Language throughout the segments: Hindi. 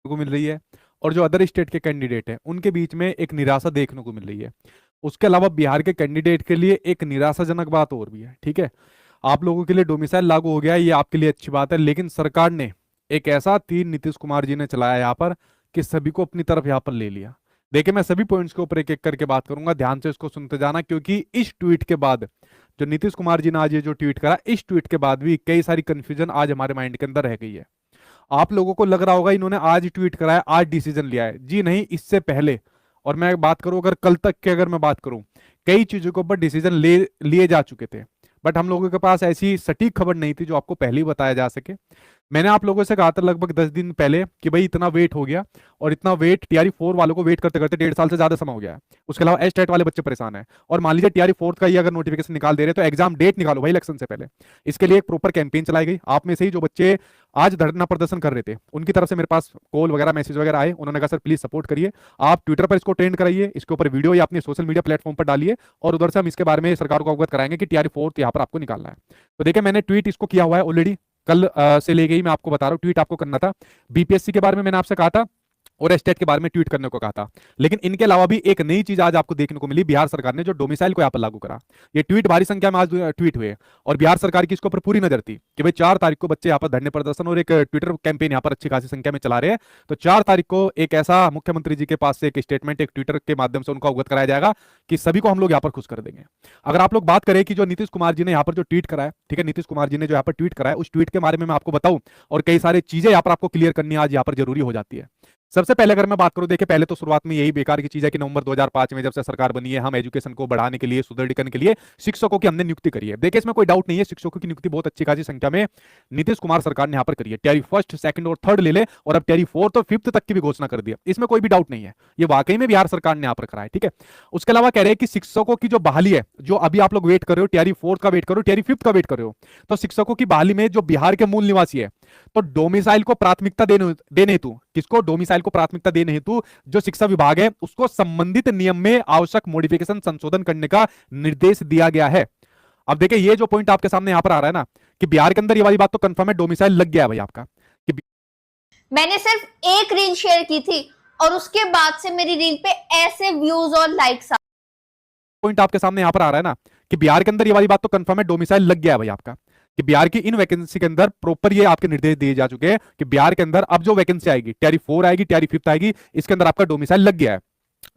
को मिल रही है, और जो अदर स्टेट के कैंडिडेट हैं उनके बीच में एक निराशा देखने को मिल रही है। उसके अलावा बिहार के कैंडिडेट के लिए एक निराशाजनक बात और भी है, ठीक है। आप लोगों के लिए डोमिसाइल लागू हो गया है, ये आपके लिए अच्छी बात है, लेकिन सरकार ने एक ऐसा तीर नीतीश कुमार जी ने चलाया यहाँ पर कि सभी को अपनी तरफ यहाँ पर ले लिया। देखिए, मैं सभी पॉइंट्स के ऊपर एक एक करके बात करूंगा, ध्यान से इसको सुनते जाना, क्योंकि इस ट्वीट के बाद जो नीतीश कुमार जी ने आज ये जो ट्वीट करा, इस ट्वीट के बाद भी कई सारी कंफ्यूजन आज हमारे माइंड के अंदर रह गई है। आप लोगों को लग रहा होगा इन्होंने आज ट्वीट करा है, आज डिसीजन लिया है। जी नहीं, इससे पहले, और मैं बात करूं अगर कल तक की अगर मैं बात करूं, कई चीजों के ऊपर डिसीजन ले लिए जा चुके थे, बट हम लोगों के पास ऐसी सटीक खबर नहीं थी जो आपको पहले ही बताया जा सके। मैंने आप लोगों से कहा था लगभग 10 दिन पहले कि भाई इतना वेट हो गया, और इतना वेट टीआरई 4 वालों को वेट करते करते 1.5 साल से ज्यादा समय हो गया है। उसके अलावा एस टेट वाले बच्चे परेशान हैं, और मान लीजिए टीआरई 4 का ही अगर नोटिफिकेशन निकाल दे रहे तो एग्जाम डेट निकालो भाई इलेक्शन से पहले। इसके लिए एक प्रॉपर कैंपेन चलाई गई। आप में से ही जो बच्चे आज धरना प्रदर्शन कर रहे थे उनकी तरफ से मेरे पास कॉल वगैरह मैसेज वगैरह आए, उन्होंने कहा सर प्लीज सपोर्ट करिए, आप ट्विटर पर इसको ट्रेंड कराइए, इसके ऊपर वीडियो या अपने सोशल मीडिया प्लेटफॉर्म पर डालिए, और उधर से हम इसके बारे में सरकार को अवगत कराएंगे कि टीआरई 4 यहाँ पर आपको निकालना है। तो देखिए, मैंने ट्वीट इसको किया हुआ है ऑलरेडी, कल से लेके ही मैं आपको बता रहा हूँ, ट्वीट आपको करना था। बीपीएससी के बारे में मैंने आपसे कहा था, और स्टेट के बारे में ट्वीट करने को कहा था। लेकिन इनके अलावा भी एक नई चीज आज आपको देखने को मिली, बिहार सरकार ने जो डोमिसाइल को यहाँ पर लागू करा। ये ट्वीट भारी संख्या में आज ट्वीट हुए, और बिहार सरकार की इसके ऊपर पूरी नजर थी कि भाई 4 तारीख को बच्चे यहाँ पर धरने प्रदर्शन और एक ट्विटर कैंपेन यहाँ पर अच्छी खासी संख्या में चला रहे हैं। तो 4 तारीख को एक ऐसा मुख्यमंत्री जी के पास से एक स्टेटमेंट, एक ट्विटर के माध्यम से उनको अवगत कराया जाएगा कि सभी को हम लोग यहाँ पर खुश कर देंगे। अगर आप लोग बात करें कि जो नीतीश कुमार जी ने यहाँ पर जो ट्वीट करा है, ठीक है, नीतीश कुमार जी ने जो यहाँ पर ट्वीट करा है, उस ट्वीट के बारे में मैं आपको बताऊं, और कई सारी चीजें यहाँ पर आपको क्लियर करनी आज यहाँ पर जरूरी हो जाती है। सबसे पहले अगर मैं बात करूं, देखिए पहले तो शुरुआत में यही बेकार की चीज है कि नवंबर 2005 में जब से सरकार बनी है, हम एजुकेशन को बढ़ाने के लिए, सुदृढ़ीकरण के लिए शिक्षकों की हमने नियुक्ति करी है। देखिए, इसमें कोई डाउट नहीं है, शिक्षकों की नियुक्ति बहुत अच्छी खासी संख्या में नीतीश कुमार सरकार ने यहाँ पर करी है। टीआरई 1, 2 और 3 ले ले, और अब टीआरई 4 तो 5th तक की भी घोषणा कर दी है, इसमें कोई भी डाउट नहीं है, ये वाकई में बिहार सरकार ने यहाँ पर करा है, ठीक है। उसके अलावा कह रहे हैं कि शिक्षकों की जो बहाली है, जो अभी आप लोग वेट कर रहे हो, टीआरई 4 का वेट करो, टीआरई 5 का वेट कर रहे हो, तो शिक्षकों की बहाली में जो बिहार के मूल निवासी है, तो डोमिसाइल को प्राथमिकता देने हेतु, किसको? डोमिसाइल को प्राथमिकता देने हेतु जो शिक्षा विभाग है उसको संबंधित नियम में आवश्यक मॉडिफिकेशन, संशोधन करने का निर्देश दिया गया है। अब देखिए, ये जो पॉइंट आपके सामने यहां पर आ रहा है ना, कि बिहार के अंदर ये वाली बात तो कंफर्म है, डोमिसाइल लग गया है भाई आपका। मैंने सिर्फ एक रील शेयर की थी और उसके बाद से मेरी रील पे ऐसे व्यूज और लाइक्स पॉइंट आपके सामने यहां पर आ रहा है ना, कि बिहार के अंदर ये वाली बात तो कंफर्म है, डोमिसाइल लग गया है भाई आपका, कि बिहार की इन वैकेंसी के अंदर प्रॉपर ये आपके निर्देश दिए जा चुके हैं कि बिहार के अंदर अब जो वैकेंसी आएगी, टीआरई 4 आएगी, टीआरई 5 आएगी, इसके अंदर आपका डोमिसाइल लग गया है।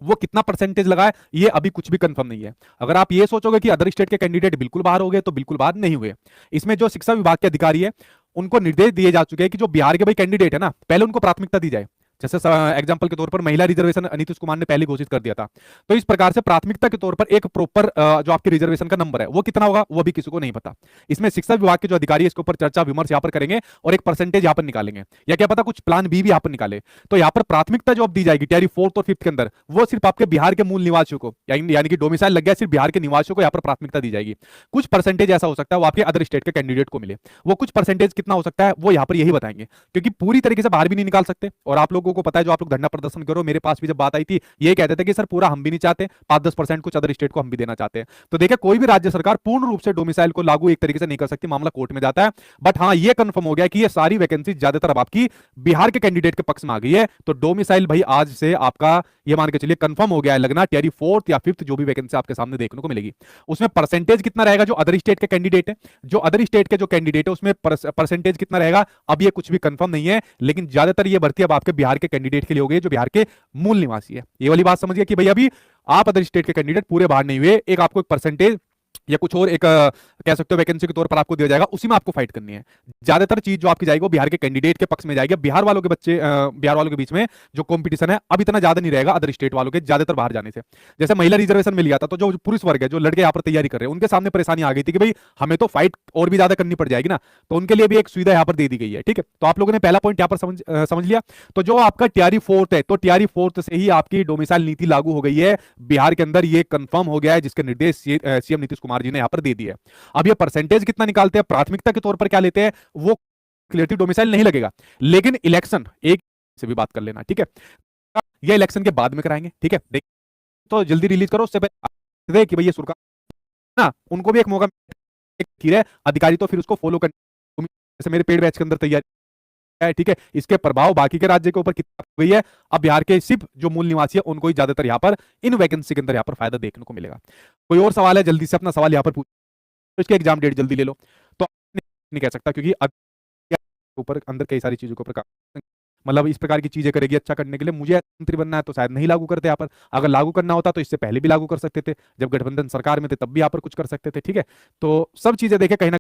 वो कितना परसेंटेज लगा है ये अभी कुछ भी कंफर्म नहीं है। अगर आप ये सोचोगे कि अदर स्टेट के कैंडिडेट बिल्कुल बाहर हो गए, तो बिल्कुल बाहर नहीं हुए। इसमें जो शिक्षा विभाग के अधिकारी है उनको निर्देश दिए जा चुके हैं कि जो बिहार के भाई कैंडिडेट है ना, पहले उनको प्राथमिकता दी जाए। जैसे एग्जांपल के तौर पर महिला रिजर्वेशन नीतीश कुमार ने पहले घोषित कर दिया था, तो इस प्रकार से प्राथमिकता के तौर पर एक प्रॉपर जो आपके रिजर्वेशन का नंबर है वो कितना होगा वो भी किसी को नहीं पता। इसमें शिक्षा विभाग के जो अधिकारी है इसके ऊपर चर्चा विमर्श यहाँ पर करेंगे, और एक परसेंटेज यहाँ पर निकालेंगे, या क्या पता कुछ प्लान बी भी यहाँ पर निकाले। तो यहाँ पर प्राथमिकता जो अब दी जाएगी टीआरई 4 और 5 के अंदर, वो सिर्फ आपके बिहार के मूल निवासियों को, यानी कि डोमिसाइल लग गया सिर्फ बिहार के निवासियों को यहाँ पर प्राथमिकता दी जाएगी। कुछ परसेंटेज ऐसा हो सकता है वो आपके अदर स्टेट के कैंडिडेट को मिले, वो कुछ परसेंटेज कितना हो सकता है वो यहाँ पर यही बताएंगे, क्योंकि पूरी तरीके से बाहर भी नहीं निकाल सकते। और आप लोगों को पता है, जो आप लोग धरना प्रदर्शन करो, मेरे पास भी जब बात आई थी ये कहते थे कि सर पूरा हम भी नहीं चाहते, 5-10% कुछ अदर स्टेट को हम भी देना चाहते हैं। तो देखिए, कोई भी राज्य सरकार पूर्ण रूप से डोमिसाइल को लागू एक तरीके से नहीं कर सकती, मामला कोर्ट में जाता है। बट हाँ, ये कंफर्म हो गया कि ये सारी वैकेंसी ज्यादातर अब आपकी बिहार के कैंडिडेट के पक्ष में आ गई है। तो डोमिसाइल भाई आज से आपका ये मान के चलिए कंफर्म हो गया है लगना, टीआरई 4 या 5 जो भी वैकेंसी आपके सामने देखने को मिलेगी उसमें परसेंटेज कितना रहेगा, जो अदर स्टेट के कैंडिडेट है, जो अदर स्टेट के जो कैंडिडेट है उसमें परसेंटेज कितना रहेगा अब ये कुछ भी कंफर्म नहीं है। लेकिन ज्यादातर ये भर्ती अब आपके बिहार के कैंडिडेट के लिए हो गई, जो बिहार के मूल निवासी है। ये वाली बात समझिए कि भाई अभी आप अदर स्टेट के कैंडिडेट पूरे बाहर नहीं हुए, एक आपको एक परसेंटेज या कुछ और एक कह सकते हो वैकेंसी के तौर पर आपको दिया जाएगा, उसी में आपको फाइट करनी है। ज्यादातर चीज जो आपकी जाएगी वो बिहार के कैंडिडेट के पक्ष में जाएगी। बिहार वालों के बच्चे बिहार वालों के बीच में जो कंपटीशन है अब इतना ज्यादा नहीं रहेगा अदर स्टेट वालों के ज्यादातर बाहर जाने से। जैसे महिला रिजर्वेशन मिल गया था, तो जो पुरुष वर्ग है, जो लड़के यहाँ पर तैयारी कर रहे हैं, उनके सामने परेशानी आ गई थी कि भाई हमें तो फाइट और भी ज्यादा करनी पड़ जाएगी ना, तो उनके लिए भी एक सुविधा यहाँ पर दे दी गई है। ठीक है, तो आप लोगों ने पहला पॉइंट यहाँ पर समझ लिया। तो जो आपका टीआरई 4 है, तो टीआरई 4 से ही आपकी डोमिसाइल नीति लागू हो गई है बिहार के अंदर, ये कंफर्म हो गया है, जिसके निर्देश सीएम नीतीश कुमार जी ने यहाँ पर दे दिए। अब ये परसेंटेज कितना निकालते हैं, प्राथमिकता के तौर पर क्या लेते हैं, वो क्लियरली डोमिसाइल नहीं लगेगा। लेकिन इलेक्शन एक से भी बात कर लेना, ठीक है, ये इलेक्शन के बाद में कराएंगे। ठीक है, देख तो जल्दी रिलीज करो, उससे पहले कि भाई ये सुरकार ना, उनको भी एक मौका, ठीक है, अधिकारी तो फिर उसको फॉलो करने, जैसे मेरे पेड बैच के अंदर तैयारी है, ठीक है। इसके प्रभाव बाकी के राज्य के ऊपर कितना हो गई है, अब बिहार के सिर्फ जो मूल निवासी है उनको ही ज्यादातर यहाँ पर इन वैकेंसी के अंदर यहाँ पर फायदा देखने को मिलेगा। कोई और सवाल है, जल्दी से अपना सवाल यहाँ पर पूछ, तो इसके एग्जाम डेट जल्दी ले लो। तो नहीं कह सकता क्योंकि ऊपर अंदर कई सारी चीजों के ऊपर मतलब इस प्रकार की चीजें करेगी अच्छा करने के लिए। मुझे मंत्री बनना है तो शायद नहीं लागू करते यहाँ पर, अगर लागू करना होता तो इससे पहले भी लागू कर सकते थे, जब गठबंधन सरकार में थे तब भी यहाँ पर कुछ कर सकते थे, ठीक है। तो सब चीजें देखें कहीं ना